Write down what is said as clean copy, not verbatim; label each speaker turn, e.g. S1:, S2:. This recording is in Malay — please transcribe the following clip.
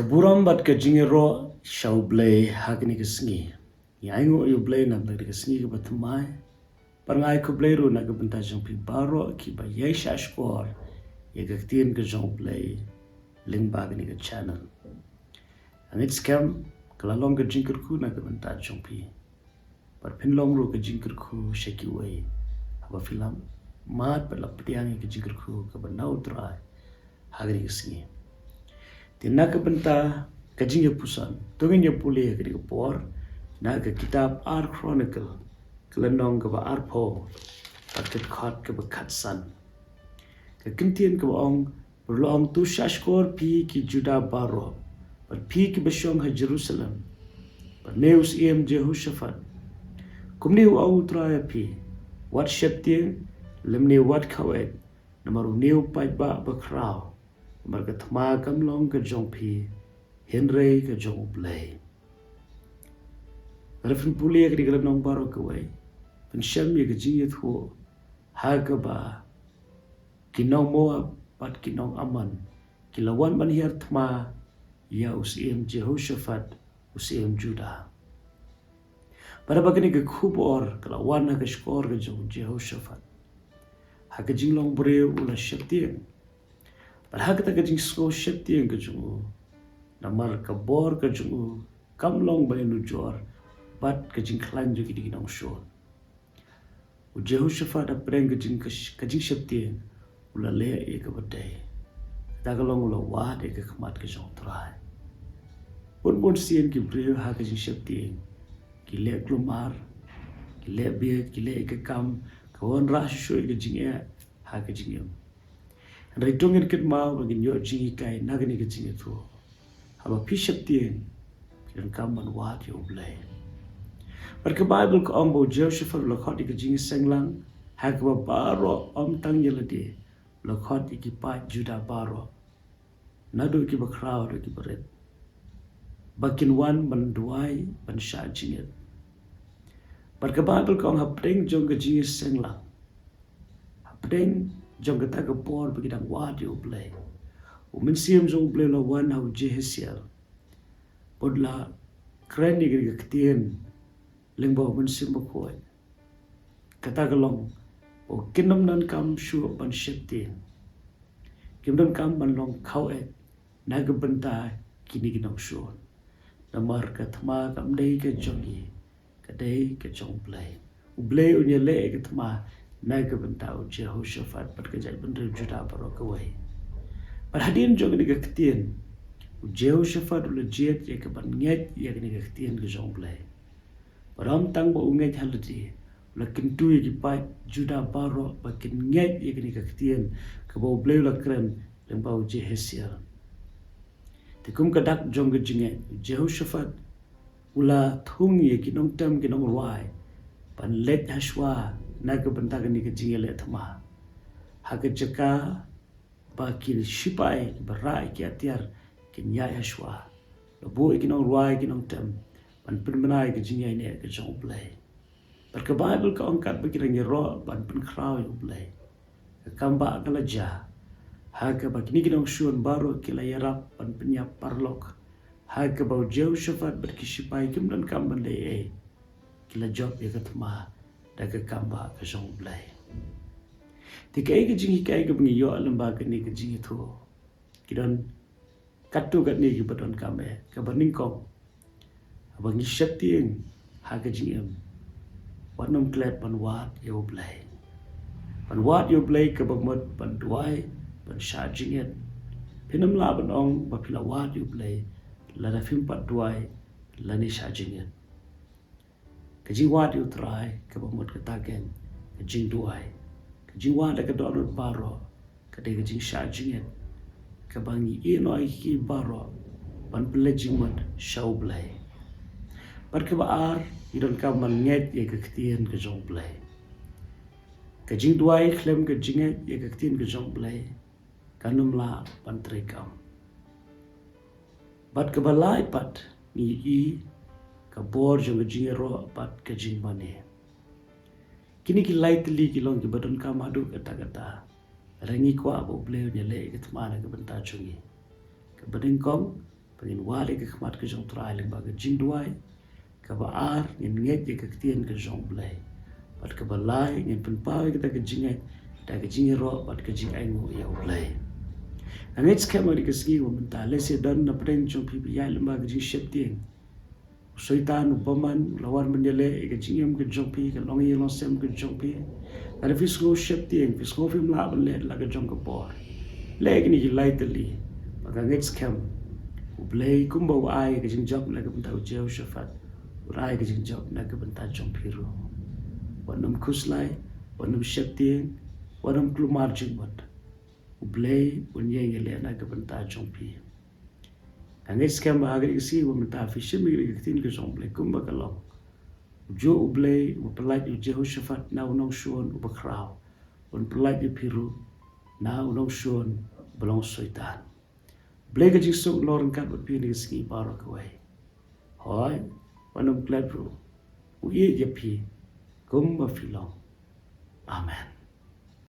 S1: Kaburam bat ka jingero shau blay hagni ka sngi. Yaingo yu blay na blay ka sngi ka batamai. Parangai ko blay ro na ka banta jong pi baro ki ba yay shashkor. Ya ka tien ka jong blay ling bagni ka channel. Ang it's kam kalalong ka jingker ku na ka banta jong pi. Par pinlong ro ka jingker ku shaki way. Haba filam mat pala pitiang ka jingker ku ka banau try hagni ka sngi. Tina ka banta ka Jingpuson tungin ya puli ka por na ka kitab Ar Chronicle kalanong ka ba arpo at ka khat ka ba khatsan ka kintian ka ong berlong tu shashkor pi ki Juda baro pat pi ki basyong ha Jerusalem pat neus Jehoshaphat kumni wa utraya pi wat sheptien lemni wat khawet namaru neu pai ba krau marga thma kamlong ka jong pi henry ka jong blay refin puli ka digla nong baro ka way pen sham ye ka jiyet ho ha ka ba kinong moab pat kinong aman kilawan man hier thma ya Jehoshaphat Juda para bagani ka khub or kilawan ha ka skor ka jong Jehoshaphat ha ka jinglong breu ula sheptien Parhak kita kajing sko shepti yang kajungu, namar kabor kajungu, kamlong bay nujor, bat kajing klan juga di ginang shon. Jehoshaphat apreng kajing shepti ula lea eka badai, tagalong ula wad eka kemat kajong trai. Pun sien ki breu ha kajing shepti, ki lea klumar, ki lea biet, ki lea eka kam, kawan rasyo eka jing ha kajing yam. Rai tongin kit mau bagi nyo jingi kai nagani ke jingi tu. Haba pishap tien kiran kaman wat yo blay. Barka Bible ko ombo Jehoshaphat lakhot ke jingi senglang hakba baro om tang yelade lakhot ki pa Juda baro. Nadu ki bakrao do ki beret. Bakin wan ban duai ban sha jingit. Barka Bible ko hapdeng jong ke jingi senglang. Hapdeng jong kata ke por bagi dang wad yo blay. Umin siam jong blay la wan hau Jehesiel. Podla kren ni gari ketien lengba umin sim bakoy. Kata kelong o kinam nan kam shu ban sheptin. Kinam kam ban long kau naga benta kini ginam shu. Namar ka thma kam dei ke jongi. Ka dei ke jong blay. U blay unya le ke thma naga bentau Jehoshaphat pat kejai benda Juda baro kawai. Pat hadin jong ni ketien Jehoshaphat ula jet ya ke ban nget ya ni ketien ke jong blay. Param tang bo nget halati ula kentu ya ki pat Juda baro ba ken nget ya ni ketien ke bo blay ula kren leng bau Jehesiel. Tikum kadak jong ke jinget Jehoshaphat ula thung ya ki nong tem ki nong ruai pan let hashwa naga bentagan ni kejing le thma ha ke jaka ba ki shipai barai ki atiar ki nyai ashwa lo bo ikinong ruai kinong tem pan pinmanai ke jing ne ke jong blay par ka Bible ka angkat bagi rang ro pan pin krau yo blay ka kamba kala ja ha ke ba kini kinong shun baro ki la yarap pan pinya parlok ha ke ba Jehoshaphat ber ki shipai kim dan kam ban le ki la job ya ka thma daga kamba ka jong blay. Ti kai ke jingi kai ke bengi yo lamba ke ni ke jingi tu. Kidon katu kat ni ke badon kame ke baning kong. Abangi sheptieng ha ke jingem. Wanam klet pan wat yo blay. Pan wat yo blay ke bamot pan duai pan sha jinget. Pinam la ban ong ba pila wat yo blay la da fim pat duai la ni sha jinget. Kajing wat yu try ke bamut ke tagen kajing duai kajing wat ke dorot baro kadai kajing sha jinget ke bangi inoi ki baro pan pelejing mat shau blay par ke baar idon ka man nget ye ke ktien ke jong blay kajing duai klem ke jinget ye ke ktien ke jong blay kanum la pan trekam bat ke balai pat ni i ka bor jong jing ro pat ka jing mane kini ki lightly ki long ki badon ka madu kata rangi kwa bo bleu ne le ke tmana ke benta chungi ke bading kong pengin wale ke khmat ke jong trai le ba ke jing duai ka ba ar ngin nget ke tien ke jong blai pat ke balai ngin pen pau ke ta ke jingai ta ke jingi ro pat ke jing ai ngo ya blai angit skema di ke ski wo menta le se dan na preng jong pi ya le ba ke jing shep tien Soitan upaman lawan menjele ke jingem ke jong pi ke long ye long sem ke jong pi ada fisgo shep tien fisgo film la le la ke jong ke por le ke ni lai tali maka ngit skema Ublay kumba ai ke jing job na ke bentau jeu shafat. Urai ke jing job na ke bentau jong piru. Wanam kuslai, wanam sheptien, wanam klumar jingbat. Ublay unye ngele na ke bentau jong pi. Angit skam ba agri si wa menta fishim ke tin ke jong blay kumba kalong. Ujo ublay upelai jeu shafat na unong shuon ubakrao. Un pelai piru na unong shuon belong soitan. Blake ke jisuk loren kat bat pi ni ski barak away. Hoi, wanam glad bro. Uye yapi, kumba filong. Amen.